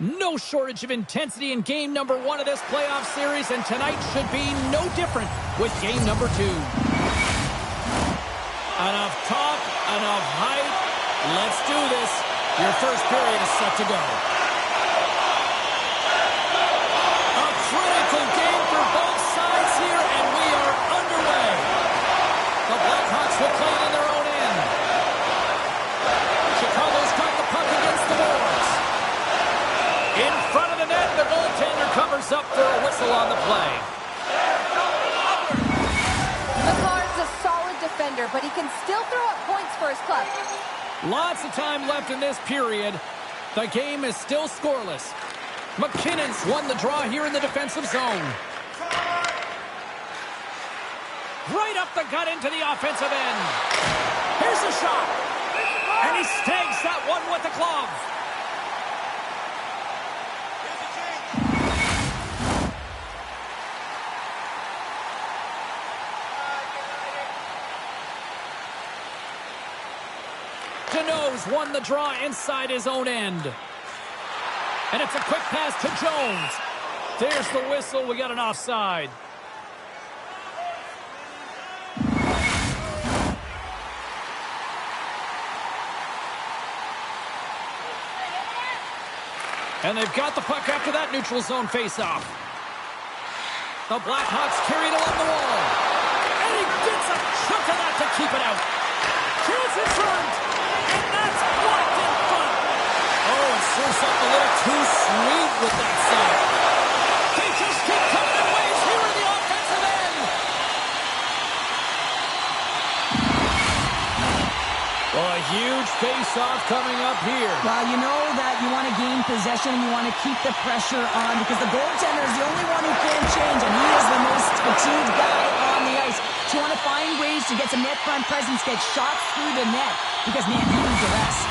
No shortage of intensity in game number 1 of this playoff series, and tonight should be no different with game number 2. Enough talk, enough hype. Let's do this. Your first period is set to go. A critical game for both sides here, and we are underway. The Blackhawks will play it in their own end. Chicago's got the puck against the boards. In front of the net, the goaltender covers up for a whistle on the play. McLaurin's a solid defender, but he can still throw up points for his club. Lots of time left in this period. The game is still scoreless. McKinnon's won the draw here in the defensive zone. Right up the gut into the offensive end. Here's a shot. And he snags that one with the glove. Deneau's won the draw inside his own end. And it's a quick pass to Jones. There's the whistle. We got an offside. And they've got the puck after that neutral zone faceoff. The Blackhawks carry it along the wall. And he gets a chunk of that to keep it out. Chance in front. And that's blocked in front. Oh, it serves up a little too sweet with that side. They just keep coming in waves here in the offensive end. Well, a huge face-off coming up here. Well, you know that you want to gain possession, you want to keep the pressure on, because the goaltender is the only one who can change, and he is the most fatigued guy on the ice. So you want to find ways to get some net front presence, get shots through the net, because, man, he needs a rest.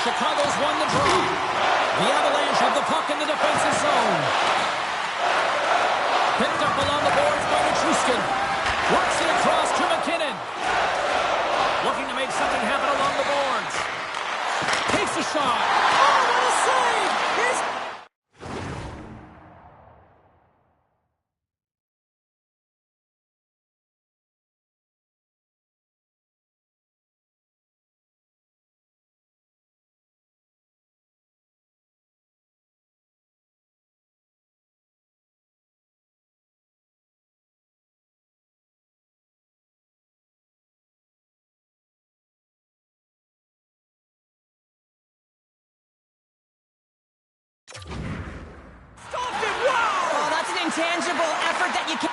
Chicago's won the draw. The Avalanche have the puck in the defensive zone. Picked up along the boards by Nichushkin. Works it across to McKinnon. Looking to make something happen along the boards. Takes a shot. Oh, what a save! Stopped it! Wow! Oh, that's an intangible effort that you can't...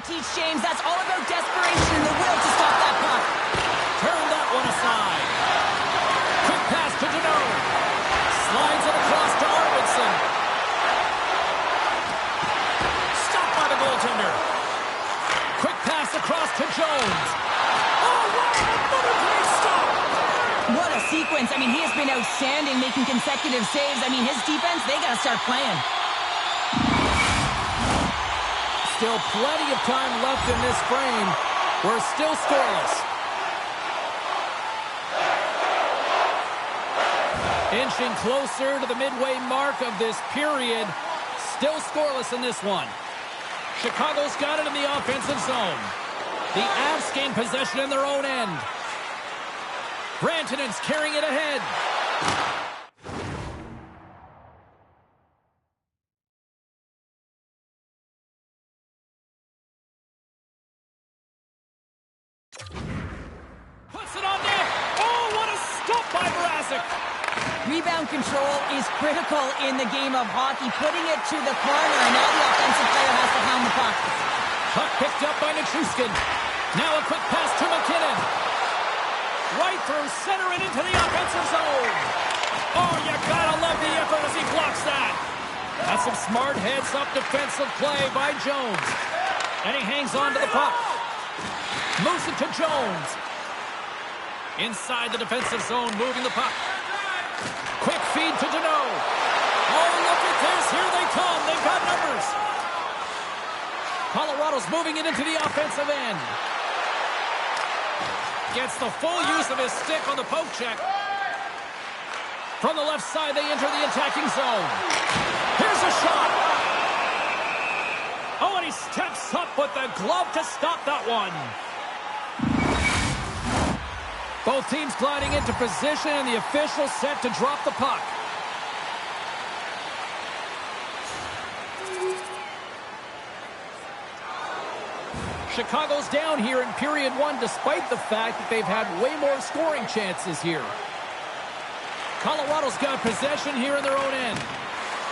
Teach James, that's all about desperation and the will to stop that puck. Turn that one aside. Quick pass to Deneau. Slides it across to Arvidsson. Stopped by the goaltender. Quick pass across to Jones. Oh, wow, another great stop. What a sequence. I mean, he has been outstanding, making consecutive saves. I mean, his defense, they got to start playing. Still plenty of time left in this frame. We're still scoreless. Inching closer to the midway mark of this period. Still scoreless in this one. Chicago's got it in the offensive zone. The Avs gain possession in their own end. Rantanen's carrying it ahead. rebound control is critical in the game of hockey. Putting it to the corner, and now the offensive player has to hound the puck. Puck picked up by Nichushkin. Now a quick pass to McKinnon. Right through center and into the offensive zone. Oh, you gotta love the effort as he blocks that. That's some smart heads-up defensive play by Jones. And he hangs on to the puck. Moves it to Jones. Inside the defensive zone, moving the puck. Quick feed to Deneau. Oh, look at this. Here they come. They've got numbers. Colorado's moving it into the offensive end. Gets the full use of his stick on the poke check. From the left side, they enter the attacking zone. Here's a shot. Oh, and he steps up with the glove to stop that one. Both teams gliding into position, and the official set to drop the puck. Chicago's down here in period one, despite the fact that they've had way more scoring chances here. Colorado's got possession here in their own end.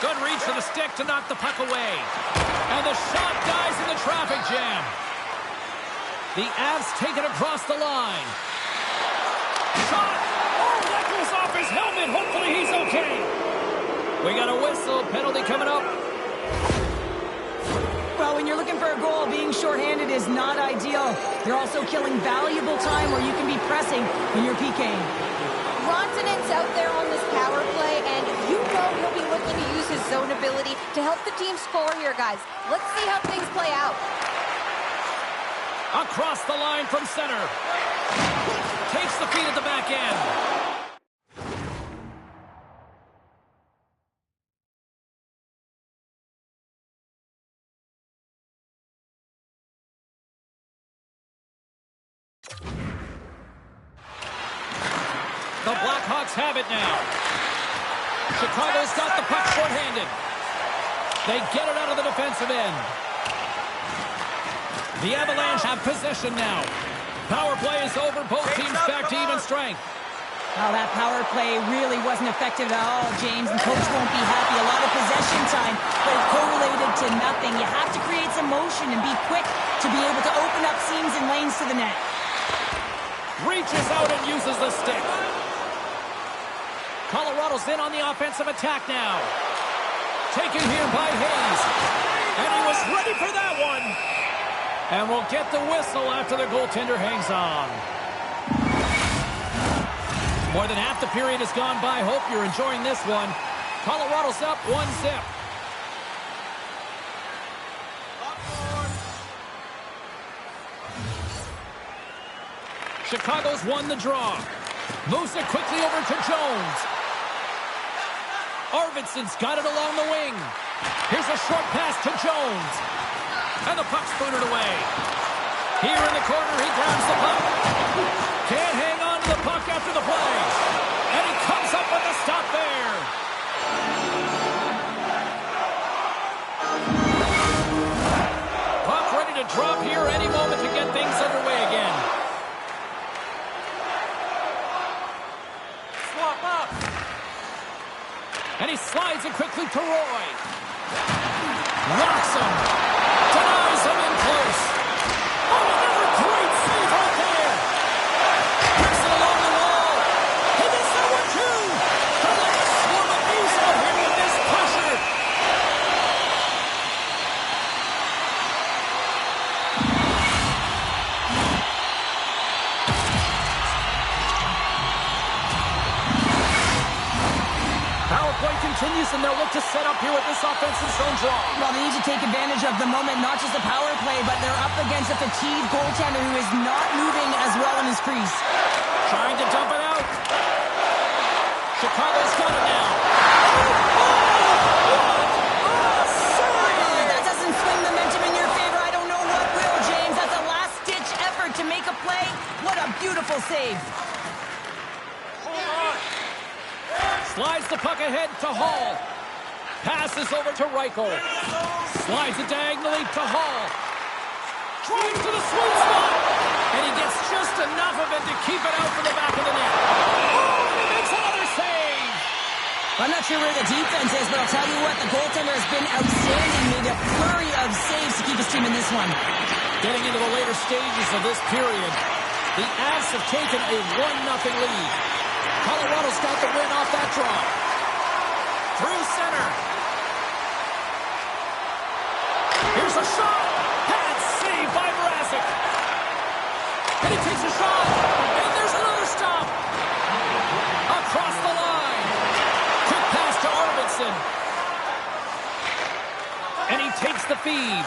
Good reach for the stick to knock the puck away. And the shot dies in the traffic jam. The Avs take it across the line. Shot! Oh, that goes off his helmet. Hopefully he's okay. We got a whistle. Penalty coming up. Well, when you're looking for a goal, being shorthanded is not ideal. You're also killing valuable time where you can be pressing when you're PKing. Rantanen's out there on this power play, and you know he'll be looking to use his zone ability to help the team score here, guys. Let's see how things play out. Across the line from center. Takes the feed at the back end. The Blackhawks have it now. Chicago's got the puck shorthanded. They get it out of the defensive end. The Avalanche have possession now. Power play is over. Both teams back to even strength. Well, that power play really wasn't effective at all, James, and coach won't be happy. A lot of possession time, but it correlated to nothing. You have to create some motion and be quick to be able to open up seams and lanes to the net. Reaches out and uses the stick. Colorado's in on the offensive attack now. Taken here by Hayes. And he was ready for that one. And we'll get the whistle after the goaltender hangs on. More than half the period has gone by. Hope you're enjoying this one. Colorado's up 1-0. Chicago's won the draw. Moves it quickly over to Jones. Arvidsson's got it along the wing. Here's a short pass to Jones. And the puck's booted away. Here in the corner, he grabs the puck. Can't hang on to the puck after the play. And he comes up with a stop there. Puck ready to drop here any moment to get things underway again. Swap up. And he slides it quickly to Roy. Rocks him. Denies him in close. Oh, another great save right there. Brings it along the wall. He gets that one too. The last swarm of abuse of him with this pressure. Power play continues, and they'll look to set up here with this offensive zone draw. Well, they need to take advantage of the moment, not just the power play, but they're up against a fatigued goaltender who is not moving as well in his crease. Trying to dump it out. Chicago's got it now. That doesn't swing momentum in your favor. I don't know what will, James. That's a last-ditch effort to make a play. What a beautiful save. Slides the puck ahead to Hall. Passes over to Reichel. Slides it diagonally to Hall. Drives to the sweet spot. And he gets just enough of it to keep it out from the back of the net. Oh, and he makes another save. sure where the defense is, but I'll tell you what, the goaltender has been outstanding. Made a flurry of saves to keep his team in this one. Getting into the later stages of this period, the Avs have taken a 1-0 lead. Colorado's got the win off that draw. Through center. Here's a shot. Had saved by Mrazek. And he takes a shot. And there's another stop. Across the line. Quick pass to Arvidsson. And he takes the feed.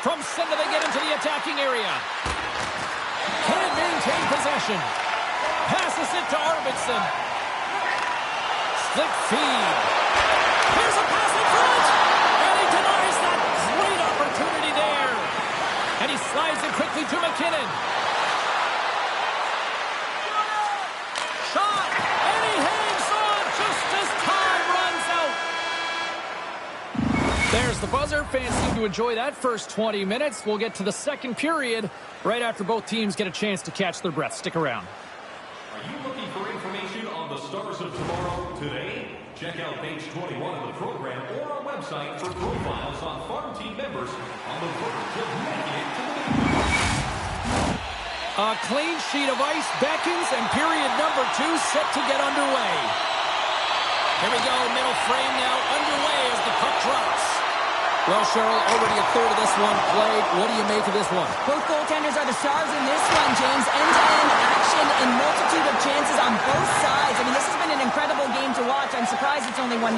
From center, they get into the attacking area. Can't maintain possession. Passes it to Arvidsson. Slick feed. Here's a pass in front. And he denies that great opportunity there. And he slides it quickly to McKinnon. Shot. And he hangs on just as time runs out. There's the buzzer. Fans seem to enjoy that first 20 minutes. We'll get to the second period right after both teams get a chance to catch their breath. Stick around. Are you looking for information on the stars of tomorrow today? Check out page 21 of the program or our website for profiles on farm team members on the verge of making it to the big leagues. A clean sheet of ice beckons, and period number 2 set to get underway. Here we go, middle frame now underway as the puck drops. Well, Cheryl, already a third of this one played. What do you make of this one? Both goaltenders are the stars in this one, James. End-to-end action and multitude of chances on both sides. I mean, this has been an incredible game to watch. I'm surprised it's only 1-0.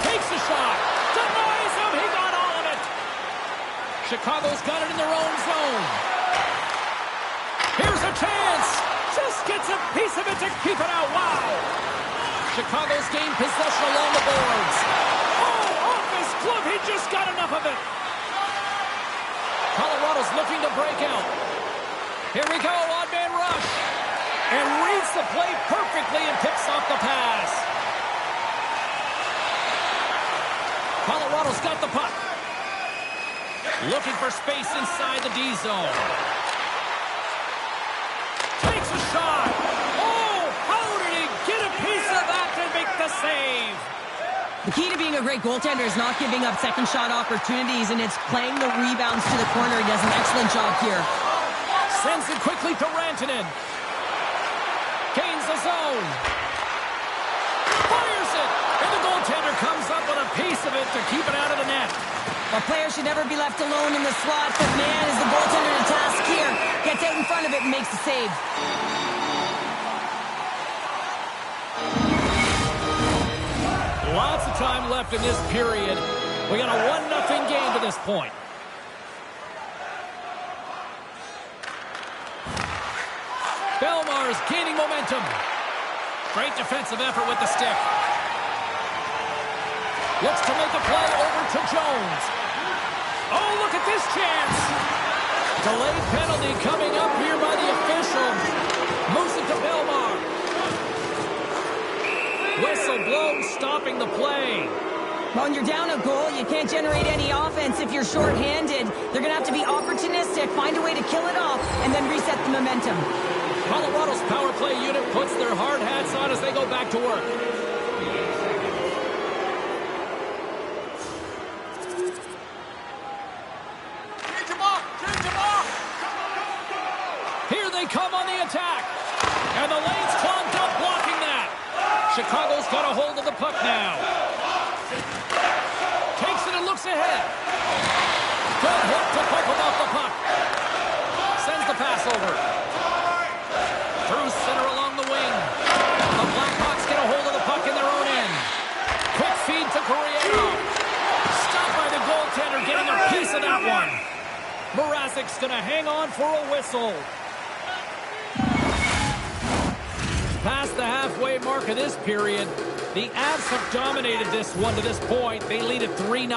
Takes a shot. Denies him. He got all of it. Chicago's got it in their own zone. Here's a chance. Just gets a piece of it to keep it out. Wow. Chicago's gained possession along the boards. Oh, off his glove. He just got enough of it. Colorado's looking to break out. Here we go, odd-man rush. And reads the play perfectly and picks off the pass. Colorado's got the puck. Looking for space inside the D zone. Takes a shot. Oh, how did he get a piece of that to make the save? The key to being a great goaltender is not giving up second shot opportunities, and it's playing the rebounds to the corner. He does an excellent job here. Sends it quickly to Rantanen. Gains the zone. Fires it. And the goaltender comes up with a piece of it to keep it out of the net. A player should never be left alone in the slot, but man, is the goaltender to task here. Gets out in front of it and makes the save. Lots of time left in this period. We got a 1-0 game to this point. Belmar's gaining momentum. Great defensive effort with the stick. Looks to make a play over to Jones. Oh, look at this chance. Delayed penalty coming up here by the official. Moves it to Belmar. Whistle blown, stopping the play. When you're down a goal, you can't generate any offense if you're shorthanded. They're going to have to be opportunistic, find a way to kill it off, and then reset the momentum. Colorado's power play unit puts their hard hats on as they go back to work. Here they come on the attack. And the lane's clogged up, blocking that. Chicago's got a hold of the puck now. Takes it and looks ahead. Good hit to poke him off the puck. Sends the pass over. Through center along the wing. The Blackhawks get a hold of the puck in their own end. Quick feed to Corriero. Stopped by the goaltender, getting a piece of that one. Mrazek's going to hang on for a whistle. Past the halfway mark of this period, the Avs have dominated this one to this point. They lead at 3-0.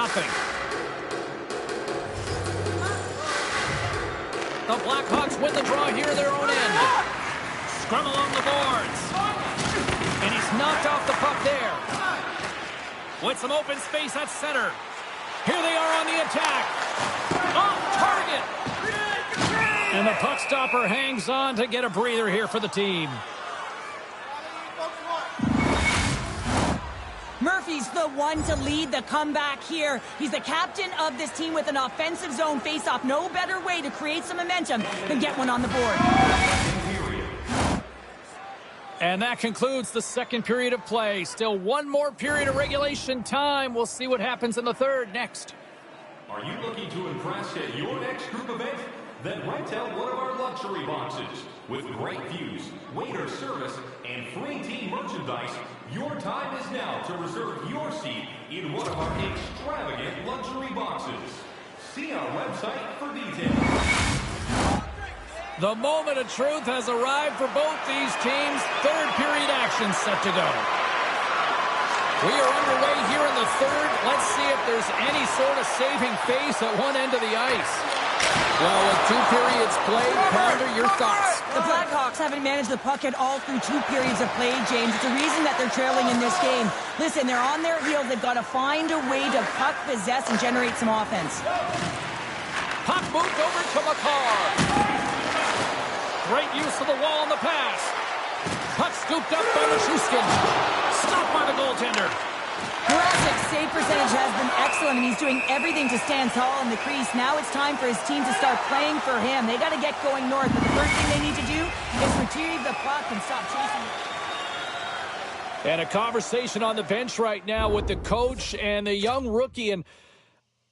The Blackhawks win the draw here, their own end. Scrum along the boards. And he's knocked off the puck there. With some open space at center. Here they are on the attack. Off target. And the puck stopper hangs on to get a breather here for the team. Murphy's the one to lead the comeback here. He's the captain of this team with an offensive zone faceoff. No better way to create some momentum than get one on the board. And that concludes the second period of play. Still one more period of regulation time. We'll see what happens in the third next. Are you looking to impress at your next group event? Then rent out one of our luxury boxes. With great views, waiter service, and free team merchandise, your time is now to reserve your seat in one of our extravagant luxury boxes. See our website for details. The moment of truth has arrived for both these teams. Third period action set to go. We are underway here in the third. Let's see if there's any sort of saving face at one end of the ice. Well, with 2 periods played, Pounder, your thoughts? The Blackhawks haven't managed the puck at all through 2 periods of play, James. It's a reason that they're trailing in this game. Listen, they're on their heels. They've got to find a way to puck possess and generate some offense. Puck moved over to McCarr. Great use of the wall on the pass. Puck scooped up by Machuskin. Stopped by the goaltender. Mrazek's save percentage has been excellent, and he's doing everything to stand tall in the crease. Now it's time for his team to start playing for him. They got to get going north, but the first thing they need to do is retrieve the puck and stop chasing it. And a conversation on the bench right now with the coach and the young rookie. And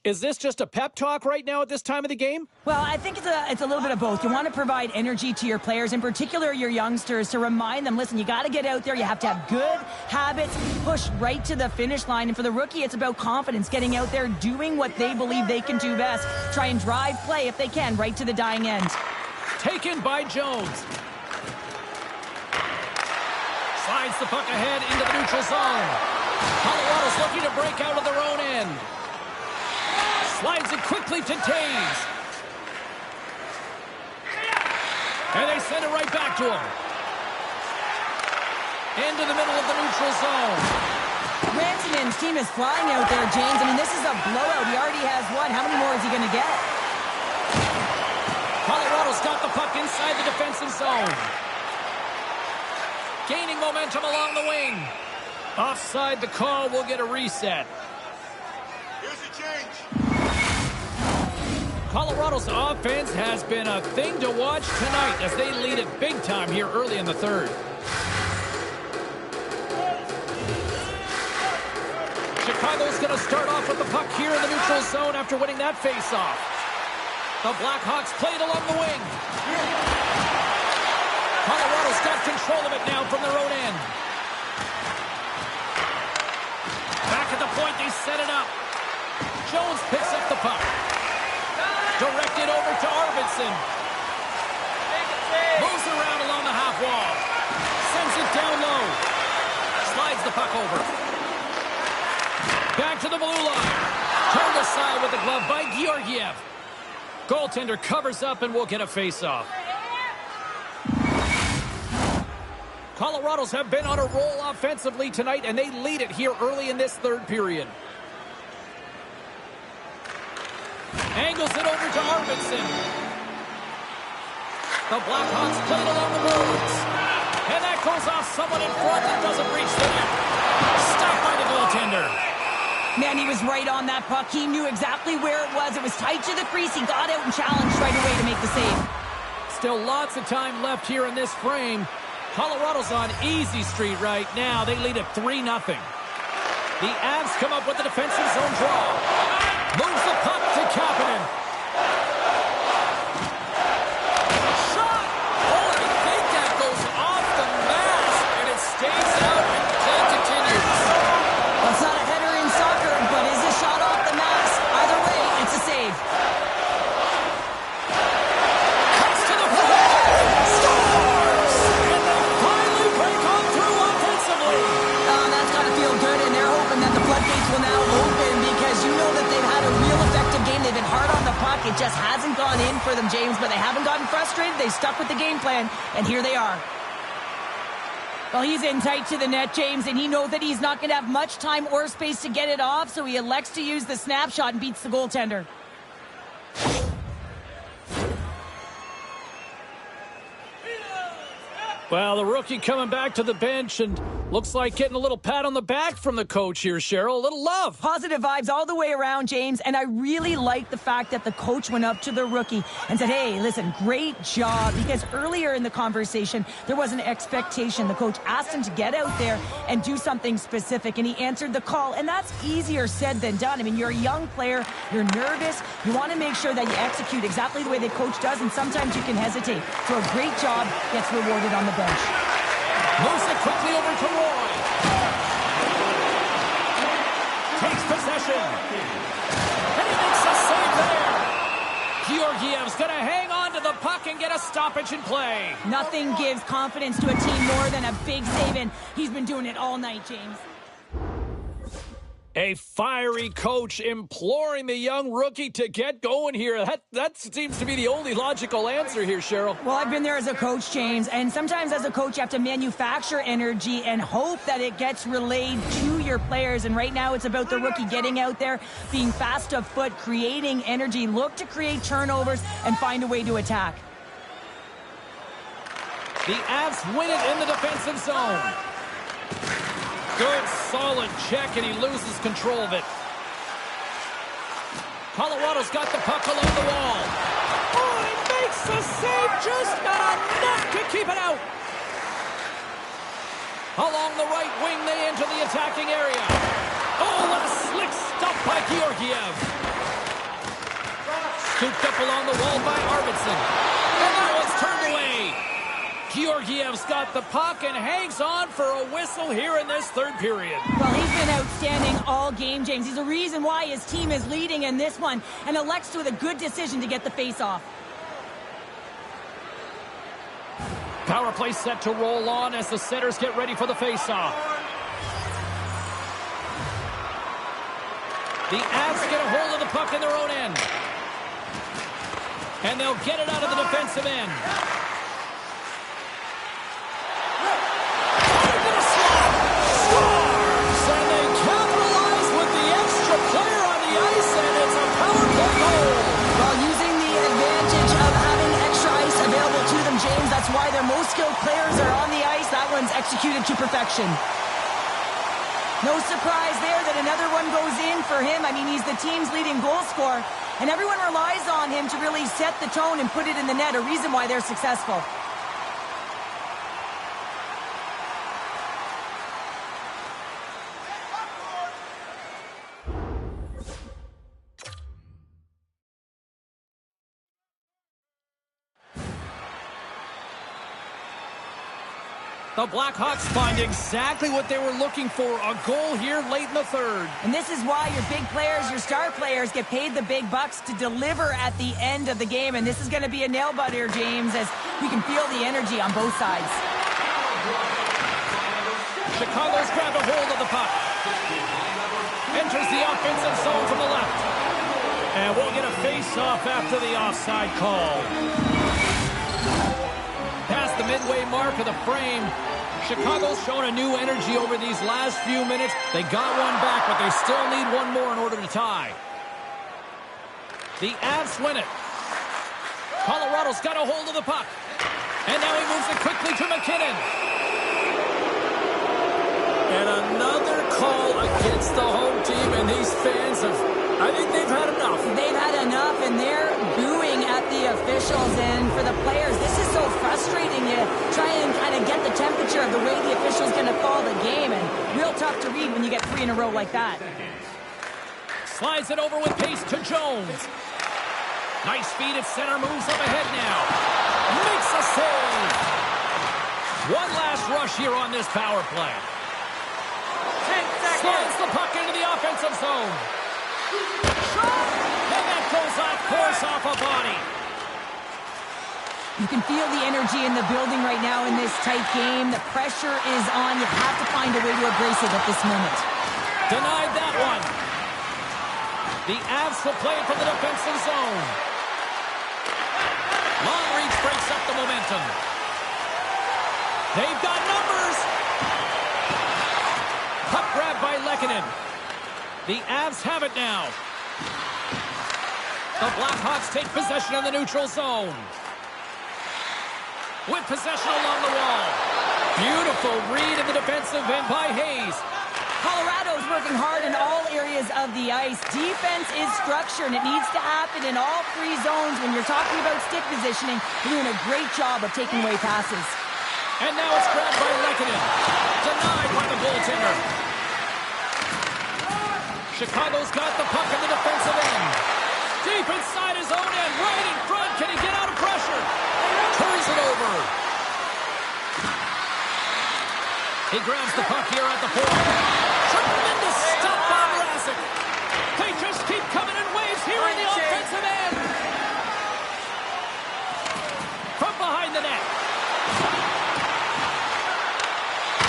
is this just a pep talk right now at this time of the game? Well, I think it's a little bit of both. You want to provide energy to your players, in particular your youngsters, to remind them, listen, you got to get out there. You have to have good habits, push right to the finish line. And for the rookie, it's about confidence, getting out there, doing what they believe they can do best. Try and drive play, if they can, right to the dying end. Taken by Jones. Slides the puck ahead into the neutral zone. Colorado's looking to break out of their own end. Slides it quickly to Taves. And they send it right back to him. Into the middle of the neutral zone. Rantanen's team is flying out there, James. I mean, this is a blowout. He already has one. How many more is he going to get? Colorado's got the puck inside the defensive zone. Gaining momentum along the wing. Offside the call. Will get a reset. Here's a change. Colorado's offense has been a thing to watch tonight as they lead it big time here early in the third. Chicago's going to start off with the puck here in the neutral zone after winning that faceoff. The Blackhawks played along the wing. Colorado's got control of it now from their own end. Back at the point, they set it up. Jones picks up the puck. Directed over to Arvidsson. Moves around along the half wall. Sends it down low. Slides the puck over. Back to the blue line. Turned aside with the glove by Georgiev. Goaltender covers up and will get a face-off. Colorado's have been on a roll offensively tonight, and they lead it here early in this third period. Angles it over to Arvidsson. The Blackhawks played along the boards. And that goes off someone in front that doesn't reach the net. Stopped by the goaltender. Man, he was right on that puck. He knew exactly where it was. It was tight to the crease. He got out and challenged right away to make the save. Still lots of time left here in this frame. Colorado's on easy street right now. They lead it 3-0. The Avs come up with the defensive zone draw. Moves the puck to Kapanen. Shot! Oh, I think that goes off the mask, and it stays out, and play continues. Well, it's not a header in soccer, but is a shot off the mask. Either way, it's a save. Cuts to the front. Scores! And they finally break on through offensively. Oh, that's got to feel good, and they're hoping that the floodgates will now open, because you know that they've had a real effective game. They've been hard on the puck. It just hasn't gone in for them, James, but they haven't gotten frustrated. They stuck with the game plan, and here they are. Well, he's in tight to the net, James, and he knows that he's not going to have much time or space to get it off, so he elects to use the snapshot and beats the goaltender. Well, the rookie coming back to the bench, and Looks like getting a little pat on the back from the coach here, Cheryl. A little love. Positive vibes all the way around, James. And I really like the fact that the coach went up to the rookie and said, hey, listen, great job. Because earlier in the conversation, there was an expectation. The coach asked him to get out there and do something specific. And he answered the call. And that's easier said than done. I mean, you're a young player. You're nervous. You want to make sure that you execute exactly the way the coach does. And sometimes you can hesitate. So a great job gets rewarded on the bench. Moves it quickly over to Roy. Takes possession. And he makes a save there. Georgiev's going to hang on to the puck and get a stoppage in play. Nothing gives confidence to a team more than a big save, and he's been doing it all night, James. A fiery coach imploring the young rookie to get going here. That seems to be the only logical answer here, Cheryl. Well, I've been there as a coach, James, and sometimes as a coach you have to manufacture energy and hope that it gets relayed to your players. And right now it's about the rookie getting out there, being fast of foot, creating energy, look to create turnovers, and find a way to attack. The Avs win it in the defensive zone. Good, solid check, and he loses control of it. Colorado's got the puck along the wall. Oh, he makes the save, just not enough to keep it out. Along the right wing, they enter the attacking area. Oh, what a slick stop by Georgiev. Scooped up along the wall by Arvidsson. And now it's turned away. Georgiev's got the puck and hangs on for a whistle here in this third period. Well, he's been outstanding all game, James. He's the reason why his team is leading in this one, and elects with a good decision to get the face-off. Power play set to roll on as the setters get ready for the face-off. The Avs get a hold of the puck in their own end. And they'll get it out of the defensive end. That's why their most skilled players are on the ice. That one's executed to perfection. No surprise there that another one goes in for him. I mean, he's the team's leading goal scorer, and everyone relies on him to really set the tone and put it in the net, a reason why they're successful. The Blackhawks find exactly what they were looking for, a goal here late in the third. And this is why your big players, your star players, get paid the big bucks to deliver at the end of the game. And this is going to be a nail-biter, James, as we can feel the energy on both sides. Chicago's grabbed a hold of the puck. Enters the offensive zone from the left. And we'll get a face-off after the offside call. Past the midway mark of the frame, Chicago's shown a new energy over these last few minutes. They got one back, but they still need one more in order to tie. The Avs win it. Colorado's got a hold of the puck. And now he moves it quickly to McKinnon. And another call against the home team, and these fans I think they've had enough. They've had enough, and they're booing at the officials. And for the players, this is so frustrating. You try and kind of get the temperature of the way the official's going to call the game, and real tough to read when you get 3 in a row like that. Slides it over with pace to Jones. Nice feed at center, moves up ahead now. Makes a save. One last rush here on this power play. 10 seconds. Slides the puck into the offensive zone. And that goes off course off a body. You can feel the energy in the building right now in this tight game. The pressure is on. You have to find a way to embrace it at this moment. Denied that one. The Avs will play it from the defensive zone. Long reach breaks up the momentum. They've got numbers. Puck grab by Lehkonen. The Avs have it now. The Blackhawks take possession in the neutral zone. With possession along the wall. Beautiful read in the defensive end by Hayes. Colorado's working hard in all areas of the ice. Defense is structure, and it needs to happen in all three zones. When you're talking about stick positioning, you're doing a great job of taking away passes. And now it's grabbed by Lehkonen. Denied by the goaltender. Chicago's got the puck in the defensive end. Deep inside his own end, right in front. Can he get out of pressure? Turns it over. He grabs the puck here at the point. Tremendous stop by Mrazek. They just keep coming in waves here in the offensive end. From behind the net.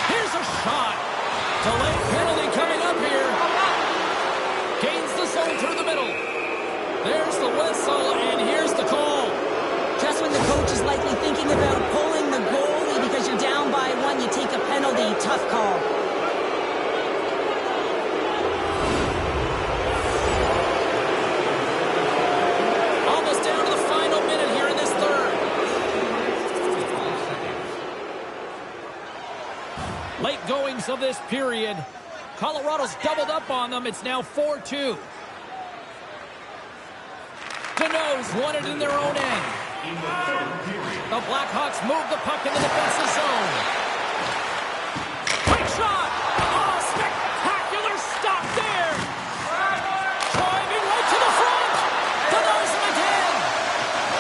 Here's a shot. Delayed penalty coming up here. Gains the zone through the middle. There's the whistle, and here's the call. Just when the coach is likely thinking about pulling the goalie because you're down by one, you take a penalty. Tough call. Almost down to the final minute here in this third. Late goings of this period. Colorado's doubled up on them. It's now 4-2. Denos won it in their own end. The Blackhawks move the puck in the defensive zone. Quick shot! Oh, spectacular stop there! Driving right to the front! Denos again!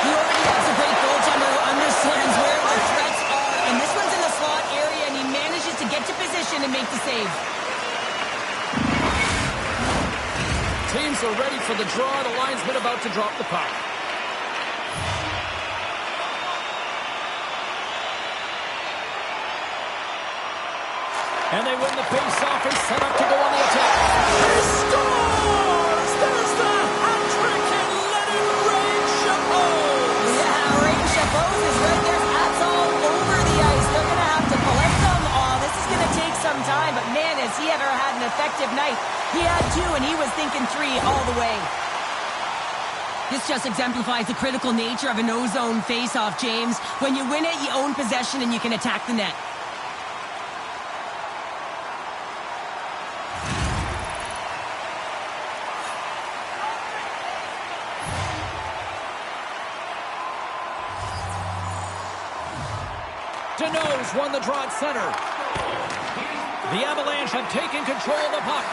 He already has a great goaltender who understands where the threats are, and this one's in the slot area, and he manages to get to position and make the save. Teams are ready for the draw. The linesman about to drop the puck. And they win the face-off and set up to go on the attack. He scores! There's the hat trick and let it rain Chapeau! Yeah, Rain Chapeau is right there. Hats all over the ice. They're going to have to collect them all. This is going to take some time, but man, has he ever had an effective night. He had two, and he was thinking three all the way. This just exemplifies the critical nature of a no-zone face-off, James. When you win it, you own possession, and you can attack the net. Denos won the draw at center. The Avalanche have taken control of the puck.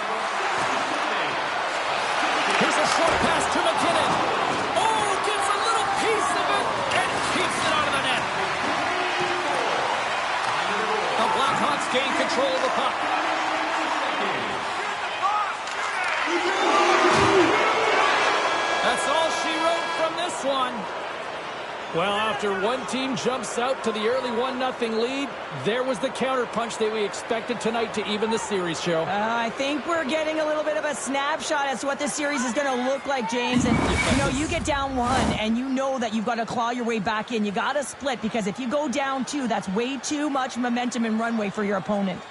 Here's a short pass to McKinnon. Oh, gets a little piece of it and keeps it out of the net. The Blackhawks gain control of the puck. That's all she wrote from this one. Well, after one team jumps out to the early 1-0 lead, there was the counterpunch that we expected tonight to even the series, show. I think we're getting a little bit of a snapshot as to what this series is going to look like, James. And, you know, you get down one, and you know that you've got to claw your way back in. You got to split, because if you go down two, that's way too much momentum and runway for your opponent.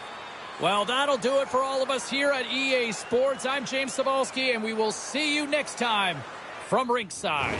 Well, that'll do it for all of us here at EA Sports. I'm James Cybulski, and we will see you next time from ringside.